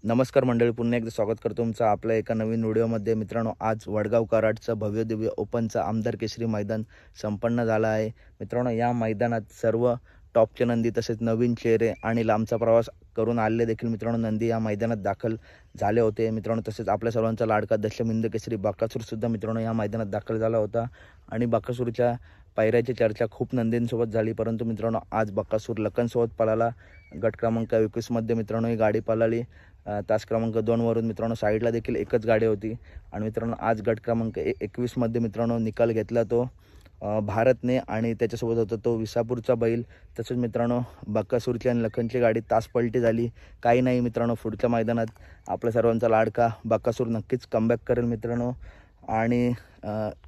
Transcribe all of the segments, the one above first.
नमस्कार मंडळी, पुन्हा एकदा स्वागत करतो तुमचं आपल्या एका नवीन व्हिडिओमध्ये। मित्रांनो, आज वडगाव कराडचं भव्य दिव्य ओपनचं आमदार केसरी मैदान संपन्न झालं आहे। मित्रांनो, या मैदानात सर्व टॉपचे नंदी तसेच नवीन चेहरे आणि लांबचा प्रवास करून आलेले देखील मित्रांनो नंदी या मैदानात दाखल झाले होते। मित्रांनो, तसेच आपल्या सर्वांचा लाडका दशमिंद केसरी बकासूर सुद्धा मित्रांनो या मैदानात दाखल झाला होता आणि बकासूरच्या पायऱ्याची चर्चा खूप नंदींसोबत झाली, परंतु मित्रांनो आज बकासूर लखनसोबत पळाला। गट क्रमांक 21 मध्ये मित्रांनो ही गाडी पळाली। तास क्रमांक 2 वरून मित्रांनो साईडला देखील एकच गाडी होती आणि मित्रांनो आज गट क्रमांक 21 मध्ये मित्रांनो निकाल घेतला तो भारतने आणि त्याच्यासोबत होता तो विसापूरचा बैल। तसेच मित्रांनो बकासूरची आणि लखनची गाडी तास पलटी झाली। काही नाही मित्रांनो, पुढच्या मैदानात आपल्या सर्वांचा लाडका बकासूर नक्कीच कमबॅक करेल मित्रांनो आणि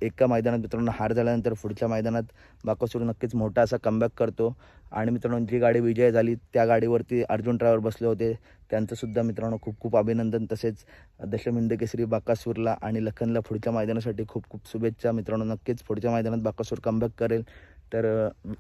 एका मैदानात मित्रांनो हार झाल्यानंतर पुढच्या मैदानात बकासूर नक्कीच मोठा असा कमबॅक करतो। आणि मित्रांनो जी गाडी विजय झाली त्या गाडीवरती अर्जुन ड्रायव्हर बसले होते, त्यांचं सुद्धा मित्रांनो खूप खूप अभिनंदन। तसेच दशमिंद केसरी बकासूरला आणि लखनला पुढच्या मैदानासाठी खूप खूप शुभेच्छा। मित्रांनो नक्कीच पुढच्या मैदानात बकासूर कमबॅक करेल। तर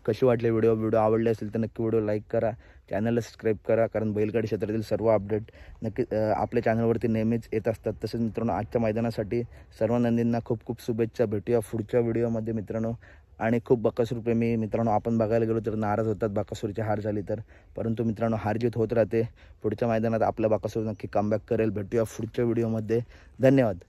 कशी वाटली व्हिडिओ आवडले असेल तर नक्की व्हिडिओ लाईक करा, चॅनलला सबस्क्राईब करा, कारण बैलगाडी क्षेत्रातील सर्व अपडेट नक्की आपल्या चॅनलवरती नेहमीच येत असतात। तसेच मित्रांनो आजच्या मैदानासाठी सर्व नंदींना खूप खूप शुभेच्छा। भेटूया पुढच्या व्हिडिओमध्ये मित्रांनो। आणि खूप बकासूर प्रेमी मित्रांनो आपण बघायला गेलो तर नाराज होतात बकासूरची हार झाली तर, परंतु मित्रांनो हार जीत होत राहते। पुढच्या मैदानात आपला बकासूर नक्की कमबॅक करेल। भेटूया पुढच्या व्हिडिओमध्ये। धन्यवाद।